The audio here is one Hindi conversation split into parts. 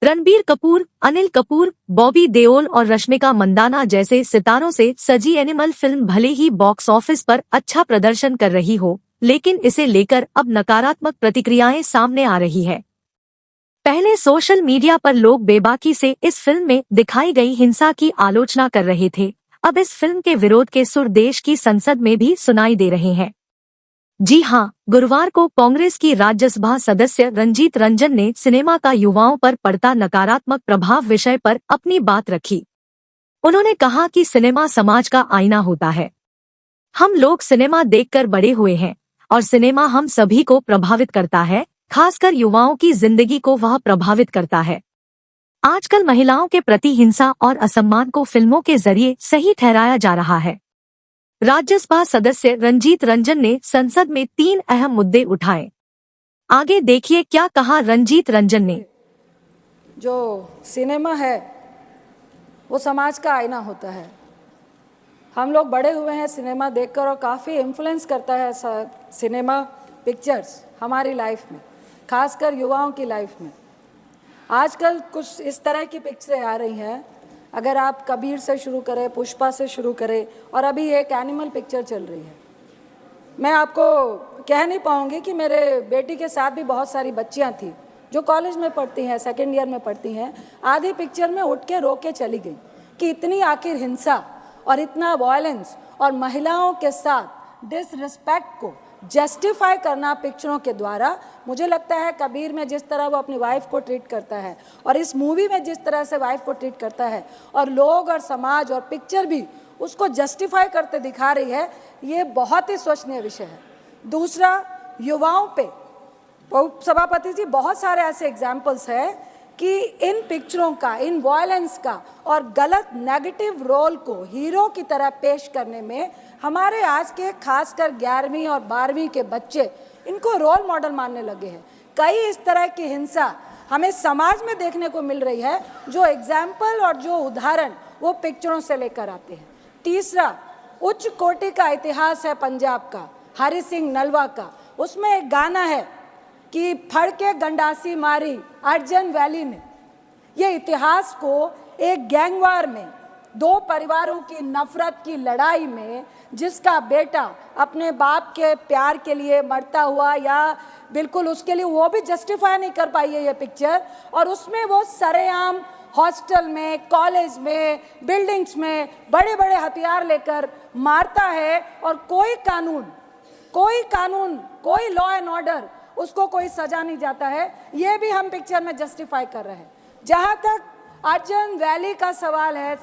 रणबीर कपूर, अनिल कपूर, बॉबी देओल और रश्मिका मंदाना जैसे सितारों से सजी एनिमल फिल्म भले ही बॉक्स ऑफिस पर अच्छा प्रदर्शन कर रही हो, लेकिन इसे लेकर अब नकारात्मक प्रतिक्रियाएं सामने आ रही है। पहले सोशल मीडिया पर लोग बेबाकी से इस फिल्म में दिखाई गई हिंसा की आलोचना कर रहे थे। अब इस फिल्म के विरोध के सुर देश की संसद में भी सुनाई दे रहे हैं। जी हां, गुरुवार को कांग्रेस की राज्यसभा सदस्य रंजीत रंजन ने सिनेमा का युवाओं पर पड़ता नकारात्मक प्रभाव विषय पर अपनी बात रखी। उन्होंने कहा कि सिनेमा समाज का आईना होता है। हम लोग सिनेमा देखकर बड़े हुए हैं और सिनेमा हम सभी को प्रभावित करता है, खासकर युवाओं की जिंदगी को वह प्रभावित करता है। आजकल महिलाओं के प्रति हिंसा और असम्मान को फिल्मों के जरिए सही ठहराया जा रहा है। राज्यसभा सदस्य रंजीत रंजन ने संसद में 3 अहम मुद्दे उठाए। आगे देखिए क्या कहा रंजीत रंजन ने। जो सिनेमा है वो समाज का आईना होता है। हम लोग बड़े हुए हैं सिनेमा देखकर और काफ़ी इन्फ्लुएंस करता है सिनेमा पिक्चर्स हमारी लाइफ में, खासकर युवाओं की लाइफ में। आजकल कुछ इस तरह की पिक्चरें आ रही हैं, अगर आप कबीर से शुरू करें, पुष्पा से शुरू करें, और अभी एक एनिमल पिक्चर चल रही है। मैं आपको कह नहीं पाऊंगी कि मेरे बेटी के साथ भी बहुत सारी बच्चियां थी जो कॉलेज में पढ़ती हैं, सेकेंड ईयर में पढ़ती हैं। आधी पिक्चर में उठ के रो के चली गई कि इतनी आखिर हिंसा और इतना वायलेंस और महिलाओं के साथ डिसरिस्पेक्ट को जस्टिफाई करना पिक्चरों के द्वारा। मुझे लगता है कबीर में जिस तरह वो अपनी वाइफ को ट्रीट करता है और इस मूवी में जिस तरह से वाइफ को ट्रीट करता है और लोग और समाज और पिक्चर भी उसको जस्टिफाई करते दिखा रही है, ये बहुत ही सोचनीय विषय है। दूसरा, युवाओं पे सभापति जी बहुत सारे ऐसे एग्जाम्पल्स हैं कि इन पिक्चरों का, इन वायलेंस का और गलत नेगेटिव रोल को हीरो की तरह पेश करने में हमारे आज के खासकर 11वीं और 12वीं के बच्चे इनको रोल मॉडल मानने लगे हैं। कई इस तरह की हिंसा हमें समाज में देखने को मिल रही है, जो एग्जाम्पल और जो उदाहरण वो पिक्चरों से लेकर आते हैं। तीसरा, उच्च कोटि का इतिहास है पंजाब का, हरि सिंह नलवा का। उसमें एक गाना है कि फड़ के गंडासी मारी अर्जन वैली ने। ये इतिहास को एक गैंगवार में, 2 परिवारों की नफरत की लड़ाई में, जिसका बेटा अपने बाप के प्यार के लिए मरता हुआ या बिल्कुल उसके लिए वो भी जस्टिफाई नहीं कर पाई है ये पिक्चर, और उसमें वो सरेआम हॉस्टल में, कॉलेज में, बिल्डिंग्स में बड़े बड़े हथियार लेकर मारता है और कोई कानून, कोई लॉ एंड ऑर्डर, उसको कोई सजा नहीं जाता है। ये भी हम पिक्चर में जस्टिफाई कर रहे हैं। जहां तक अर्जन वैली का सवाल है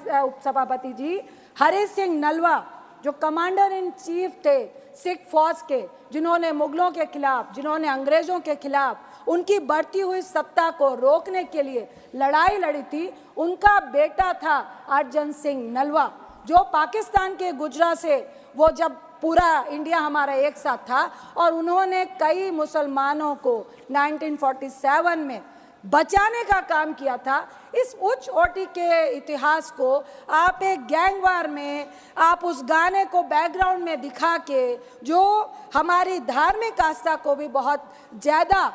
सभापति जी, हरि सिंह नलवा जो कमांडर इन चीफ थे सिख फौज के, जिन्होंने मुगलों के खिलाफ, जिन्होंने अंग्रेजों के खिलाफ उनकी बढ़ती हुई सत्ता को रोकने के लिए लड़ाई लड़ी थी, उनका बेटा था अर्जन सिंह नलवा, जो पाकिस्तान के गुजरात से, वो जब पूरा इंडिया हमारा एक साथ था और उन्होंने कई मुसलमानों को 1947 में बचाने का काम किया था। इस उच्च कोटि के इतिहास को आप एक गैंगवार में, आप उस गाने को बैकग्राउंड में दिखा के, जो हमारी धार्मिक आस्था को भी बहुत ज़्यादा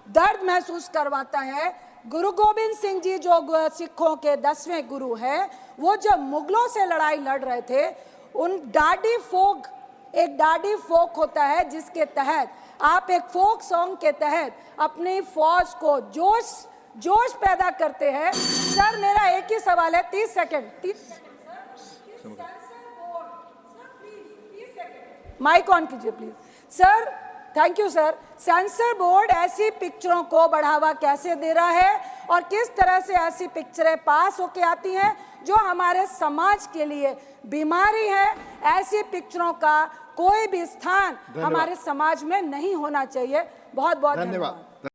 दर्द महसूस करवाता है। गुरु गोविंद सिंह जी जो सिखों के 10वें गुरु हैं, वो जब मुगलों से लड़ाई लड़ रहे थे, उन एक डाडी फोक होता है जिसके तहत आप एक फोक सॉन्ग के तहत अपनी फौज को जोश पैदा करते हैं। सर मेरा एक ही सवाल है, 30 सेकंड माइक ऑन कीजिए please sir. Thank you sir. Sensor board ऐसी पिक्चरों को बढ़ावा कैसे दे रहा है और किस तरह से ऐसी पिक्चरें पास होके आती हैं जो हमारे समाज के लिए बीमारी है? ऐसी पिक्चरों का कोई भी स्थान हमारे समाज में नहीं होना चाहिए। बहुत बहुत धन्यवाद।